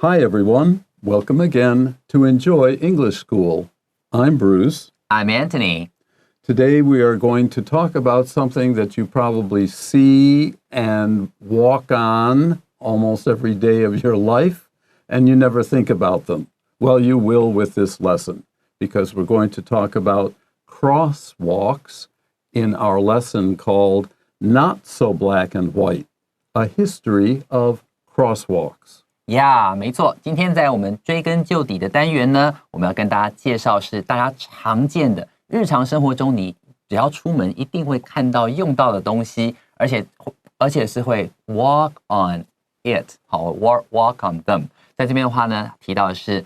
Hi, everyone. Welcome again to Enjoy English School. I'm Bruce. I'm Antony. Today we are going to talk about something that you probably see and walk on almost every day of your life, and you never think about them. Well, you will with this lesson, because we're going to talk about crosswalks in our lesson called Not So Black and White, a History of Crosswalks. 没错，今天在我们追根究底的单元呢，我们要跟大家介绍是大家常见的日常生活中你只要出门一定会看到用到的东西，而且是会 walk on it， 好 walk on them。在这边的话呢，提到的是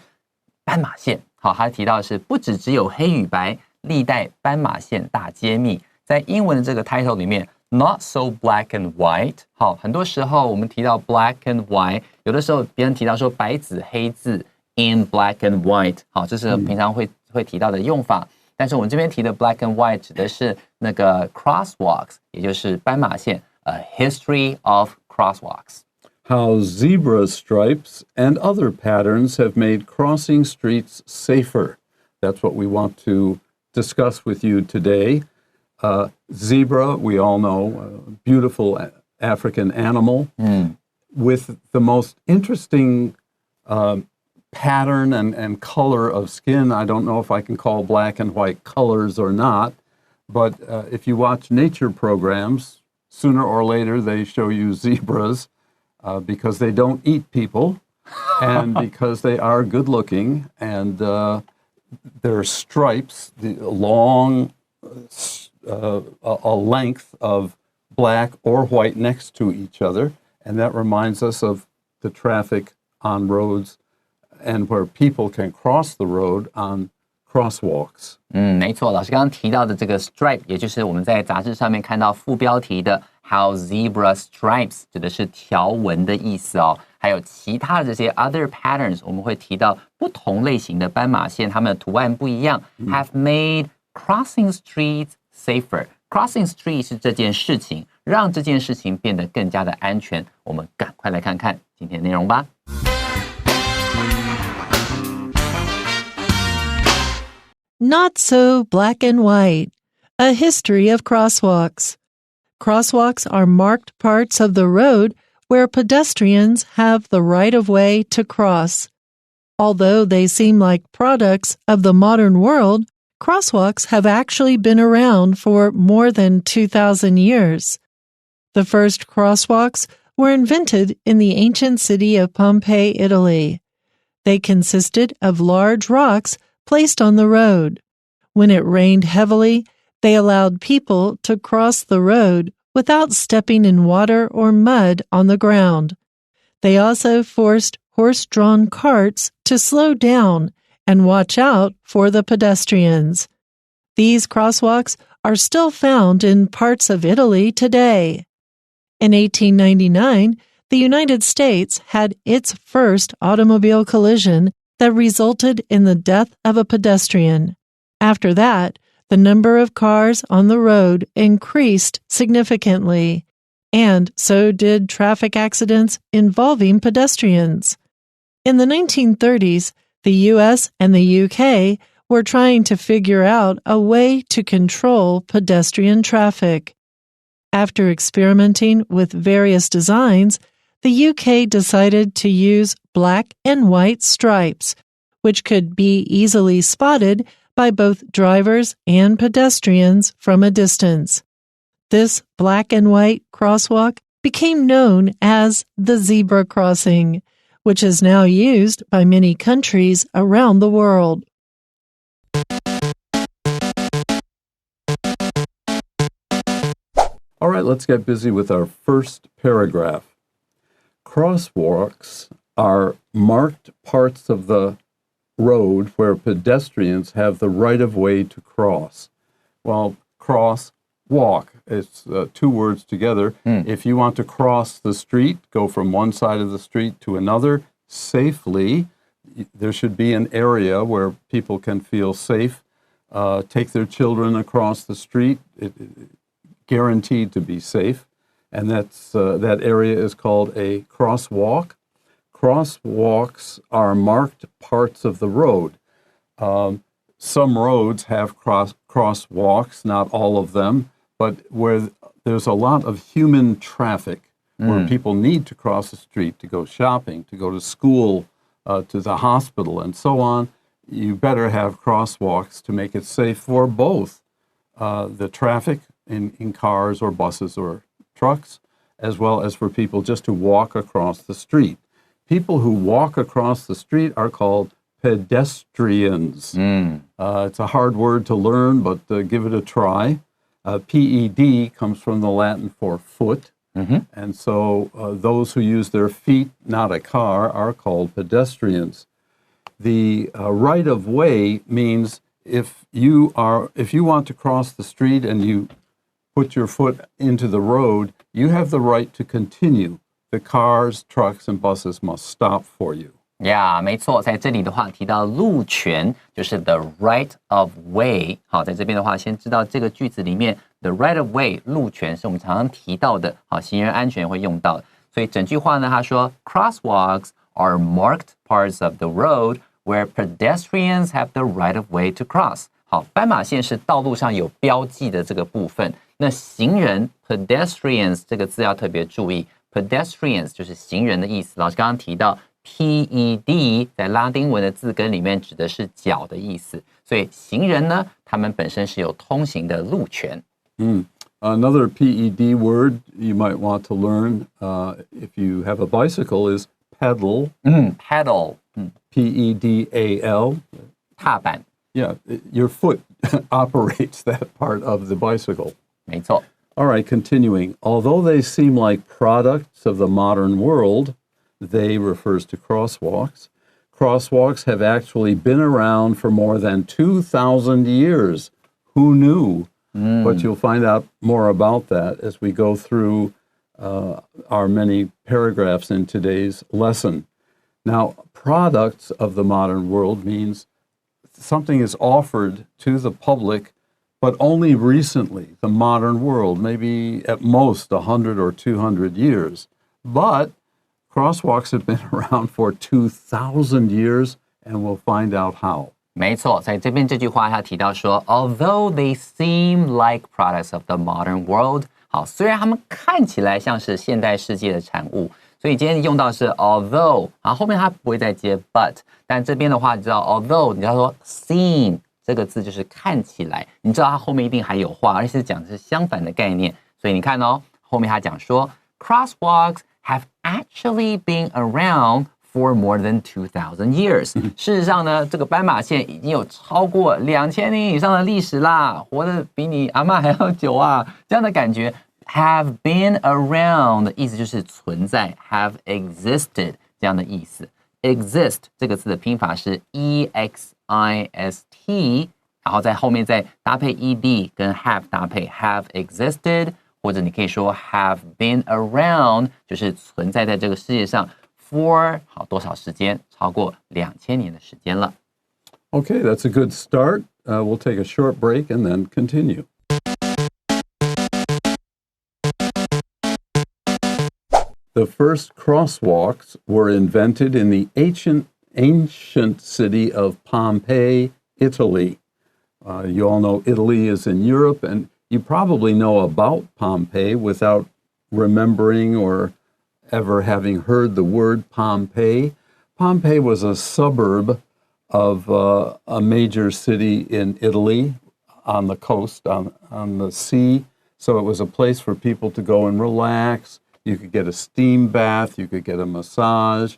斑马线，好，还提到的是不只有黑与白，历代斑马线大揭秘。在英文的这个 title 里面 ，not so black and white， 好，很多时候我们提到 black and white， 有的时候别人提到说白纸黑字 in black and white， 好，这是平常会提到的用法。但是我们这边提的 black and white 指的是那个 crosswalks， 也就是斑马线 ，a history of crosswalks. How zebra stripes and other patterns have made crossing streets safer. That's what we want to discuss with you today. Zebra, we all know, a beautiful African animal with the most interesting pattern and color of skin. I don't know if I can call black and white colors or not, but if you watch nature programs, sooner or later they show you zebras because they don't eat people and because they are good looking, and their stripes, the long a length of black or white next to each other, and that reminds us of the traffic on roads and where people can cross the road on crosswalks. 没错，老师刚刚提到的这个 stripe， 也就是我们在杂志上面看到副标题的 How zebra stripes 指的是条纹的意思哦。还有其他的这些 other patterns， 我们会提到不同类型的斑马线，它们的图案不一样，have made crossing streets safer. Crossing street 是这件事情，让这件事情变得更加的安全。我们赶快来看看今天的内容吧。Not so black and white, a history of crosswalks. Crosswalks are marked parts of the road where pedestrians have the right of way to cross. Although they seem like products of the modern world, crosswalks have actually been around for more than 2,000 years. The first crosswalks were invented in the ancient city of Pompeii, Italy. They consisted of large rocks placed on the road. When it rained heavily, they allowed people to cross the road without stepping in water or mud on the ground. They also forced horse-drawn carts to slow down and watch out for the pedestrians. These crosswalks are still found in parts of Italy today. In 1899, the United States had its first automobile collision that resulted in the death of a pedestrian. After that, the number of cars on the road increased significantly, and so did traffic accidents involving pedestrians. In the 1930s, the U.S. and the UK were trying to figure out a way to control pedestrian traffic. After experimenting with various designs, the UK decided to use black and white stripes, which could be easily spotted by both drivers and pedestrians from a distance. This black and white crosswalk became known as the zebra crossing, which is now used by many countries around the world. All right, let's get busy with our first paragraph. Crosswalks are marked parts of the road where pedestrians have the right of way to cross. Well, cross, walk, it's two words together. If you want to cross the street, go from one side of the street to another safely, there should be an area where people can feel safe, take their children across the street, guaranteed to be safe. And that area is called a crosswalk. crosswalks are marked parts of the road. Some roads have crosswalks, not all of them, but where there's a lot of human traffic, where people need to cross the street to go shopping, to go to school, to the hospital, and so on, you better have crosswalks to make it safe for both the traffic in cars or buses or trucks, as well as for people just to walk across the street. People who walk across the street are called pedestrians. It's a hard word to learn, but give it a try. PED comes from the Latin for foot. And so those who use their feet, not a car, are called pedestrians. The right of way means if you want to cross the street and you put your foot into the road, you have the right to continue. The cars, trucks, and buses must stop for you. 没错，在这里的话提到路权就是 the right of way。好，在这边的话，先知道这个句子里面 the right of way 路权是我们常常提到的，好，行人安全会用到的。所以整句话呢，他说 crosswalks are marked parts of the road where pedestrians have the right of way to cross。好，斑马线是道路上有标记的这个部分，那行人 pedestrians 这个字要特别注意 ，pedestrians 就是行人的意思。老师刚刚提到。PED 在拉丁文的字根里面指的是脚的意思，所以行人呢，他们本身是有通行的路权。Another PED word you might want to learn if you have a bicycle is pedal. Pedal. P-E-D-A-L. 踏板。Yeah, your foot operates that part of the bicycle. 没错。All right, continuing. Although they seem like products of the modern world, they refers to crosswalks. Crosswalks have actually been around for more than 2,000 years. Who knew? But you'll find out more about that as we go through our many paragraphs in today's lesson. Now, products of the modern world means something is offered to the public, but only recently, the modern world, maybe at most 100 or 200 years. But crosswalks have been around for 2,000 years, and we'll find out how. 没错，在这边这句话他提到说 ，although they seem like products of the modern world， 好，虽然他们看起来像是现代世界的产物，所以今天用到是 although， 然后后面它不会再接 but， 但这边的话，你知道 although， 你知道说 seem 这个字就是看起来，你知道它后面一定还有话，而且是讲的是相反的概念，所以你看哦，后面他讲说 crosswalks have actually been around for more than 2,000 years. 事实上呢，这个斑马线已经有超过2000年以上的历史啦，活得比你阿嬷还要久啊！这样的感觉 ，have been around 的意思就是存在 ，have existed 这样的意思。exist 这个字的拼法是 E-X-I-S-T， 然后在后面再搭配 ed 跟 have 搭配 have existed。或者你可以说 have been around， 就是存在在这个世界上 for 好多少时间，超过2000年的时间了。Okay, that's a good start. We'll take a short break and then continue. The first crosswalks were invented in the ancient city of Pompeii, Italy. You all know Italy is in Europe, and you probably know about Pompeii without remembering or ever having heard the word Pompeii. Pompeii was a suburb of a major city in Italy on the coast, on the sea. So it was a place for people to go and relax. You could get a steam bath, you could get a massage,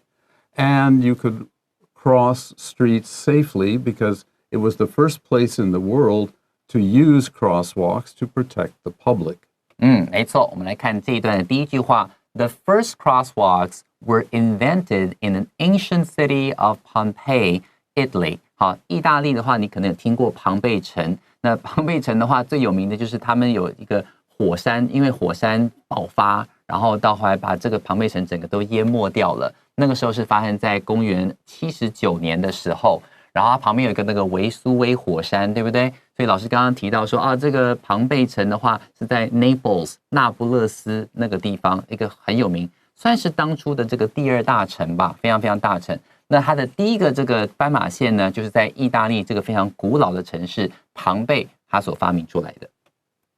and you could cross streets safely because it was the first place in the world to use crosswalks to protect the public. 没错，我们来看这一段的第一句话。The first crosswalks were invented in an ancient city of Pompeii, Italy. 好，意大利的话，你可能有听过庞贝城。那庞贝城的话，最有名的就是他们有一个火山，因为火山爆发，然后到后来把这个庞贝城整个都淹没掉了。那个时候是发生在公元79年的时候。然后它旁边有一个那个维苏威火山，对不对？所以老师刚刚提到说啊，这个庞贝城的话是在 Naples 那不勒斯那个地方，一个很有名。算是当初的这个第二大城吧，非常非常大城。那它的第一个这个斑马线呢，就是在意大利这个非常古老的城市庞贝，它所发明出来的。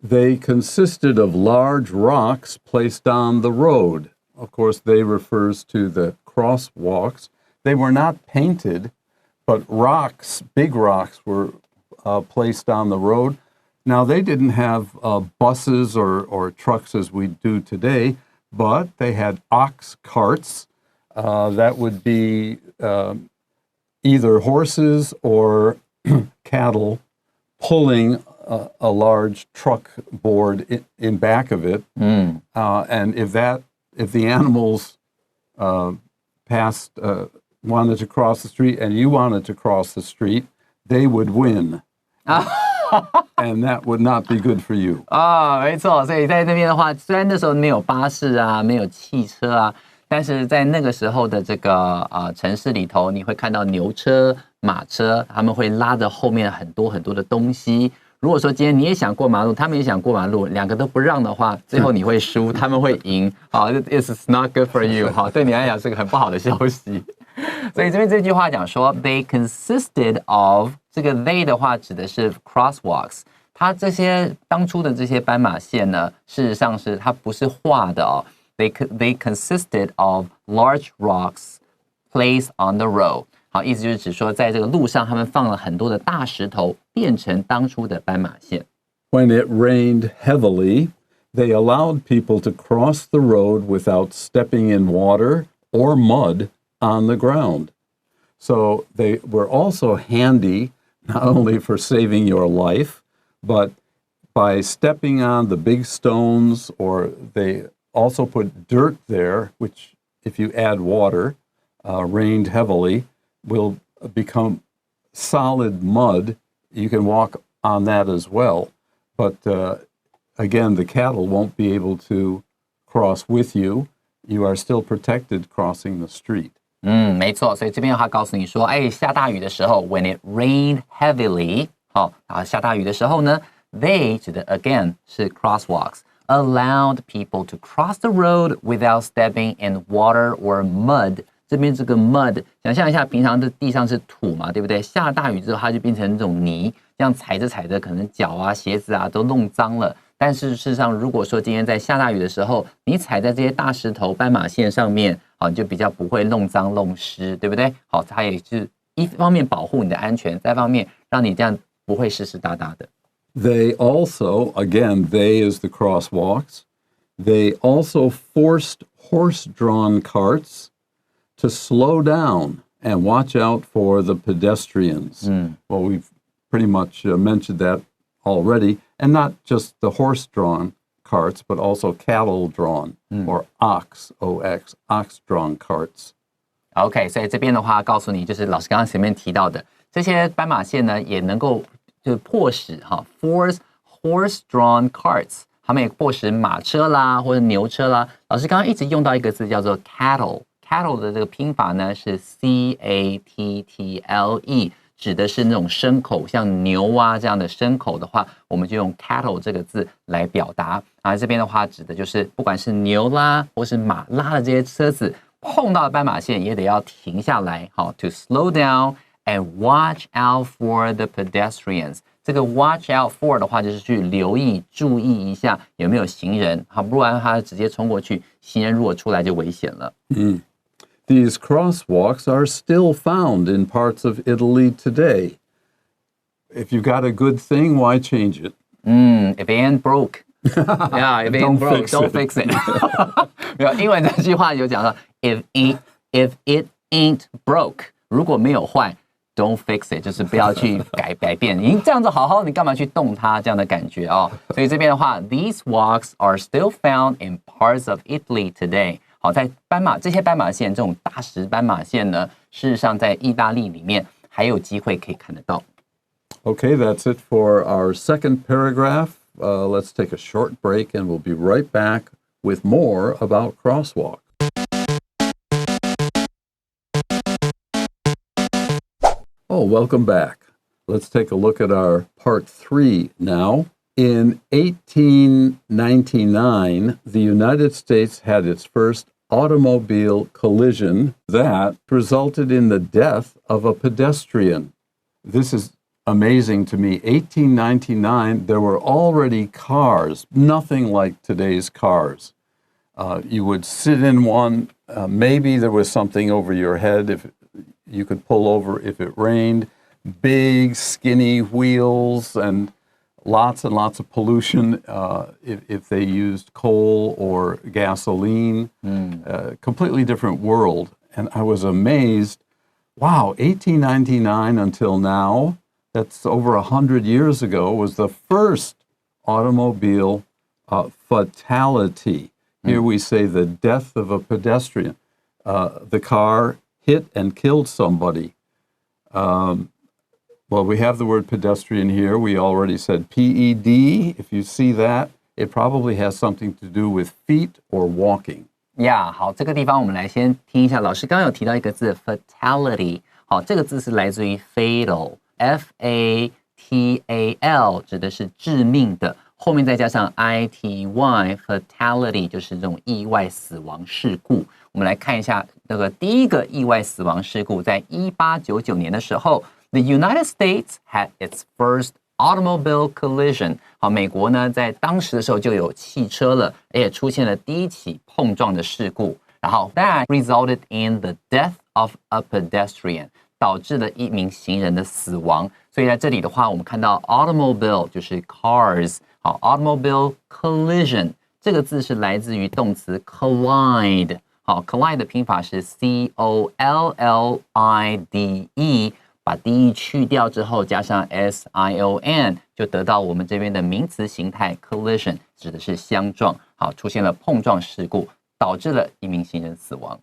They consisted of large rocks placed on the road. Of course, they refers to the crosswalks. They were not painted, but rocks, big rocks, were placed on the road. Now, they didn't have buses or trucks as we do today, but they had ox carts. That would be either horses or cattle pulling a large truck board in back of it. And if the animals wanted to cross the street and you wanted to cross the street, they would win. And that would not be good for you. 没错，所以在那边的话，虽然那时候没有巴士啊，没有汽车啊，但是在那个时候的这个城市里头，你会看到牛车、马车，他们会拉着后面很多很多的东西。如果说今天你也想过马路，他们也想过马路，两个都不让的话，最后你会输，他们会赢。好 ，It's not good for you。好，对你来讲是个很不好的消息。所以这边这句话讲说 ，they consisted of 这个 they 的话指的是 crosswalks。它这些当初的这些斑马线呢，事实上是它不是画的哦。They consisted of large rocks placed on the road。好，意思就是指说，在这个路上，他们放了很多的大石头，变成当初的斑马线。When it rained heavily, they allowed people to cross the road without stepping in water or mud on the ground. So they were also handy, not only for saving your life, but by stepping on the big stones, or they also put dirt there, which, if you add water, rained heavily, will become solid mud. You can walk on that as well. But again, the cattle won't be able to cross with you. You are still protected crossing the street. 没错，所以这边他告诉你说，下大雨的时候 ，when it rained heavily， 好，然后下大雨的时候呢 ，they 指的 again 是 crosswalks，allowed people to cross the road without stepping in water or mud。这边这个 mud， 想象一下，平常的地上是土嘛，对不对？下大雨之后，它就变成这种泥，这样踩着踩着，可能脚啊、鞋子啊都弄脏了。但是事实上，如果说今天在下大雨的时候，你踩在这些大石头、斑马线上面，好，你就比较不会弄脏弄湿，对不对？好，它也是一方面保护你的安全，再一方面让你这样不会湿湿哒哒的。They also, again, they is the crosswalks. They also forced horse-drawn carts to slow down and watch out for the pedestrians. Well, we've pretty much mentioned that already, and not just the horse-drawn carts, but also cattle-drawn, or ox-drawn carts. OK， 所以这边的话告诉你，就是老师刚刚前面提到的这些斑马线呢，也能够就迫使force horse-drawn carts， 他们也迫使马车啦或者牛车啦。老师刚刚一直用到一个字叫做 cattle。cattle 的这个拼法呢是 C-A-T-T-L-E， 指的是那种牲口，像牛啊这样的牲口的话，我们就用 cattle 这个字来表达。这边的话指的就是不管是牛啦或是马拉的这些车子，碰到斑马线也得要停下来，好 ，to slow down and watch out for the pedestrians。这个 watch out for 的话，就是去留意、注意一下有没有行人，好，不然他直接冲过去，行人如果出来就危险了。These crosswalks are still found in parts of Italy today. If you got a good thing, why change it? If it ain't broke, yeah, if it ain't broke, don't fix it. 没有，英文这句话有讲到 if it ain't broke， 如果没有坏 ，don't fix it， 就是不要去改变。你这样子好好，你干嘛去动它？这样的感觉哦。所以这边的话 ，these walks are still found in parts of Italy today。好，在这些斑马线这种大石斑马线呢，事实上在意大利里面还有机会可以看得到。Okay, that's it for our second paragraph. Let's take a short break and we'll be right back with more about crosswalk. Oh, welcome back. Let's take a look at our part 3 now. In 1899, the United States had its first automobile collision that resulted in the death of a pedestrian. This is amazing to me. 1899, there were already cars, nothing like today's cars. You would sit in one. Maybe there was something over your head if you could pull over if it rained. Big, skinny wheels and lots of pollution if they used coal or gasoline. Completely different world. And I was amazed. Wow, 1899 until now, that's over 100 years ago, was the first automobile fatality. Here we say the death of a pedestrian. The car hit and killed somebody. Well, we have the word pedestrian here. We already said P-E-D. If you see that, it probably has something to do with feet or walking. Yeah, 好，这个地方我们来先听一下，老师刚刚有提到一个字 fatality， 好，这个字是来自于 fatal，F-A-T-A-L， 指的是致命的，后面再加上 I-T-Y， fatality 就是这种意外死亡事故。我们来看一下那个第一个意外死亡事故，在1899年的时候 ，The United States had its first automobile collision。好，美国呢在当时的时候就有汽车了，而且出现了第一起碰撞的事故。然后 that resulted in the death of a pedestrian， 导致了一名行人的死亡。所以在这里的话，我们看到 automobile 就是 cars， 好 automobile collision 这个字是来自于动词 collide， 好 collide 的拼法是 C-O-L-L-I-D-E。把 D 去掉之后，加上 S-I-O-N， 就得到我们这边的名词形态 collision， 指的是相撞。好，出现了碰撞事故，导致了一名行人死亡。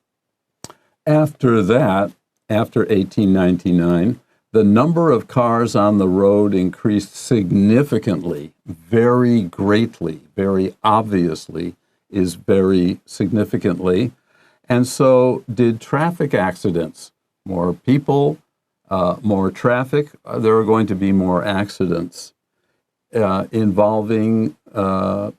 After that, after 1899, the number of cars on the road increased significantly, very greatly, very obviously is very significantly. And so did traffic accidents. More people, more traffic, there are going to be more accidents involving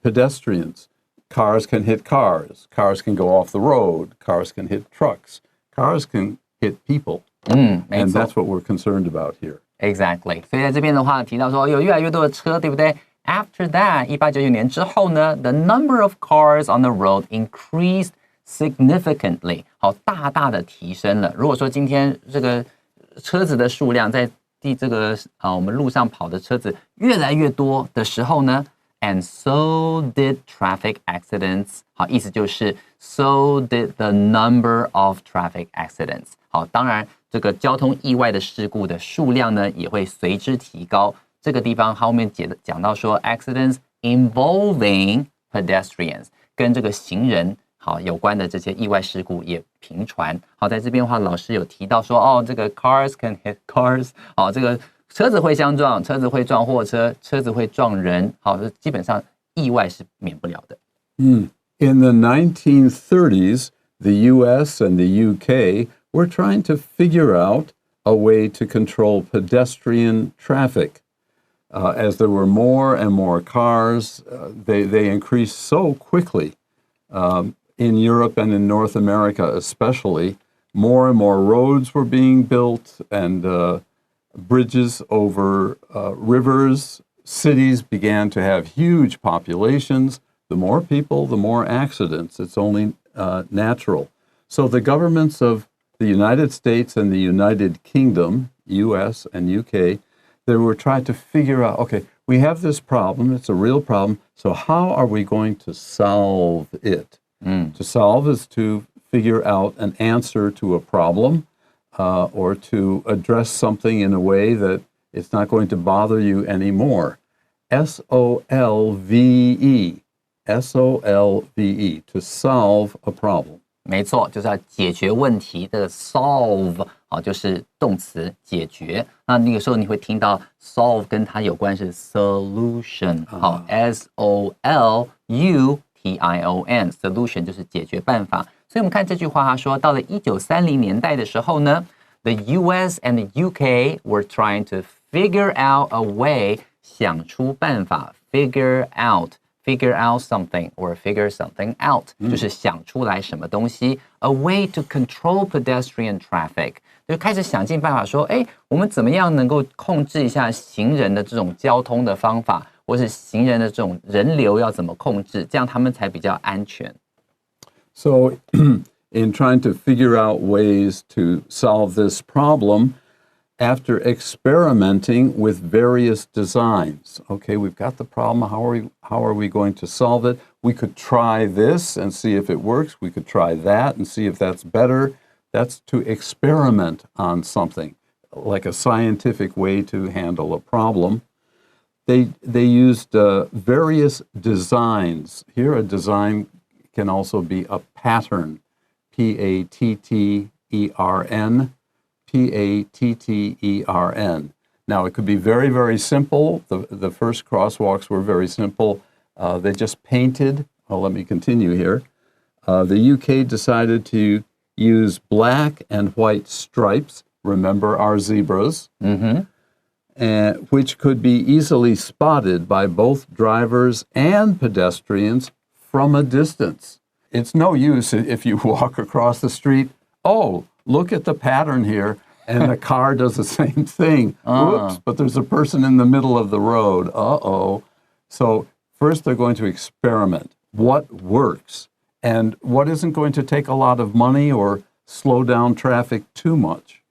pedestrians. Cars can hit cars. Cars can go off the road. Cars can hit trucks. Cars can hit people. And that's what we're concerned about here. Exactly. 所以在这边的话提到说有越来越多的车，对不对？ After that, 1899年之后呢 the number of cars on the road increased significantly. 好，大大的提升了。如果说今天这个车子的数量在我们路上跑的车子越来越多的时候呢 and so did traffic accidents. 好，意思就是 so did the number of traffic accidents. 好，当然这个交通意外的事故的数量呢也会随之提高。这个地方后面讲到说 accidents involving pedestrians 跟这个行人好，有关的这些意外事故也频传。好，在这边的话，老师有提到说，这个 cars can hit cars， 好，这个车子会相撞，车子会撞货车，车子会撞人，好，基本上意外是免不了的。In the 1930s, the U.S. and the U.K. were trying to figure out a way to control pedestrian traffic. As there were more and more cars, they increased so quickly. In Europe and in North America especially, more and more roads were being built and bridges over rivers. Cities began to have huge populations. The more people, the more accidents. It's only natural. So the governments of the United States and the United Kingdom, US and UK, they were trying to figure out, okay, we have this problem. It's a real problem. So how are we going to solve it? To solve is to figure out an answer to a problem or to address something in a way that it's not going to bother you anymore. S-O-L-V-E, S-O-L-V-E, to solve a problem. 没错，就是要解决问题的 solve 好，就是动词解决。那个时候你会听到 solve 跟它有关是 solution 好 S-O-L-U-T-I-O-N solution 就是解决办法。所以我们看这句话，他说到了1930年代的时候呢 ，the U.S. and the U.K. were trying to figure out a way 想出办法 figure out figure out something or figure something out，就是想出来什么东西。A way to control pedestrian traffic，就开始想尽办法说，我们怎么样能够控制一下行人的这种交通的方法，或是行人的这种人流要怎么控制，这样他们才比较安全。So, in trying to figure out ways to solve this problem, after experimenting with various designs. Okay, we've got the problem. How are we going to solve it? We could try this and see if it works. We could try that and see if that's better. That's to experiment on something, like a scientific way to handle a problem. They used various designs. Here, a design can also be a pattern, P-A-T-T-E-R-N. Pattern. Now, it could be very, very simple. The first crosswalks were very simple. They just painted. Well, let me continue here. The UK decided to use black and white stripes. Remember our zebras, which could be easily spotted by both drivers and pedestrians from a distance. It's no use if you walk across the street. Oh, look at the pattern here, and the car does the same thing. Whoops, but there's a person in the middle of the road. Uh-oh. So first they're going to experiment. What works and what isn't going to take a lot of money or slow down traffic too much.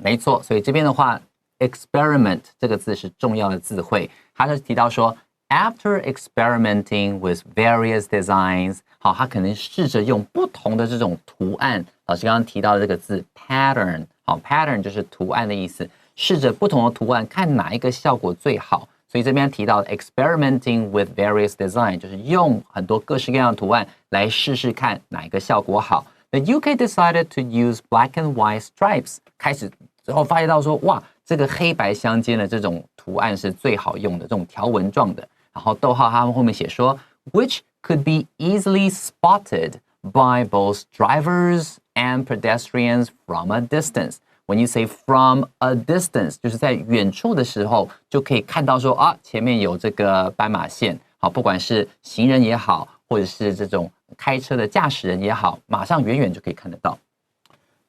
没错，所以这边的话 experiment 这个字是重要的字汇，它是提到说 after experimenting with various designs， 好，他可能试着用不同的这种图案，老师刚刚提到的这个字 pattern， 好 pattern 就是图案的意思，试着不同的图案看哪一个效果最好，所以这边提到 experimenting with various design 就是用很多各式各样的图案来试试看哪一个效果好。The UK decided to use black and white stripes， 开始之后发现到说，哇，这个黑白相间的这种图案是最好用的，这种条纹状的。然后逗号他们后面写说 ，which could be easily spotted by both drivers and pedestrians from a distance. When you say from a distance， 就是在远处的时候就可以看到说啊，前面有这个斑马线，好，不管是行人也好，或者是这种开车的驾驶人也好，马上远远就可以看得到。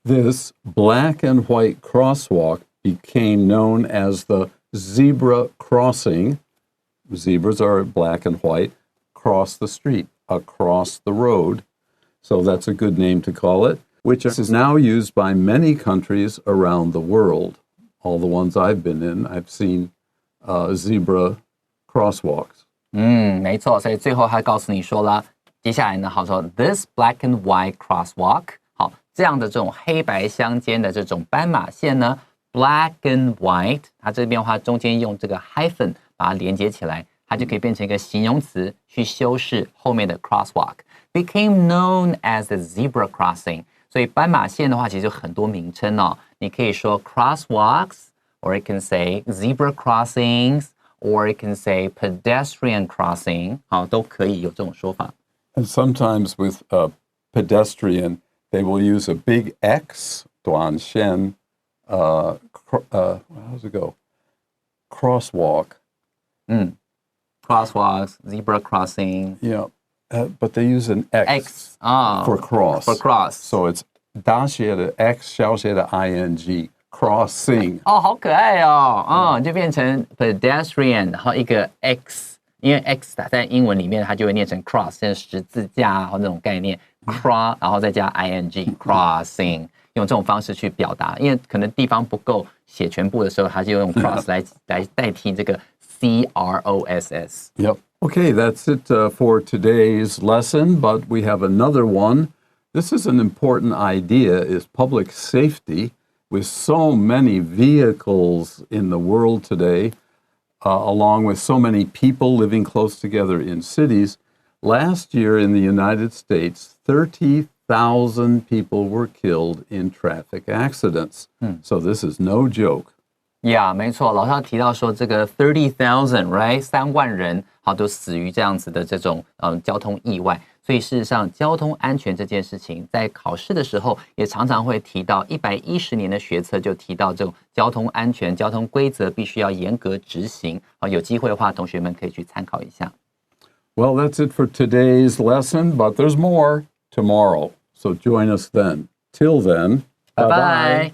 This black and white crosswalk became known as the zebra crossing. Zebras are black and white, cross the street, across the road. So that's a good name to call it, which is now used by many countries around the world. All the ones I've been in, I've seen zebra crosswalks. 没错，所以最后他告诉你说了，接下来呢，好说 this black and white crosswalk， 好，这样的这种黑白相间的这种斑马线呢 ，black and white， 它这边的话中间用这个 hyphen 把它连接起来，它就可以变成一个形容词去修饰后面的 crosswalk。Became known as the zebra crossing， 所以斑马线的话其实有很多名称哦，你可以说 crosswalks，or it can say zebra crossings。Or it can say pedestrian crossing， 好，都可以有这种说法。And sometimes with pedestrian, they will use a big X, 短线, how does it go? Crosswalk. Crosswalks, zebra crossing. Yeah, but they use an X, for cross. For cross. So it's 大写的 X, 小写的 ing.Crossing 哦，好可爱哦，就变成 pedestrian， 然后一个 X， 因为 X 打在英文里面，它就会念成 cross， 像十字架啊，或那种概念 ，cross， 然后再加 ing crossing， 用这种方式去表达，因为可能地方不够写全部的时候，它就用 cross 来代替这个 cross。Yep. Okay, that's it for today's lesson, but we have another one. This is an important idea: is public safety.With so many vehicles in the world today, along with so many people living close together in cities, last year in the United States, 30,000 people were killed in traffic accidents. So this is no joke. Yeah, 没错，老师提到说这个 30,000, right? 3万人好都死于这样子的这种交通意外。所以事实上，交通安全这件事情，在考试的时候也常常会提到，110年的学测就提到这种交通安全、交通规则必须要严格执行。有机会的话，同学们可以去参考一下。Well, that's it for today's lesson, but there's more tomorrow. So join us then. Till then, bye-bye.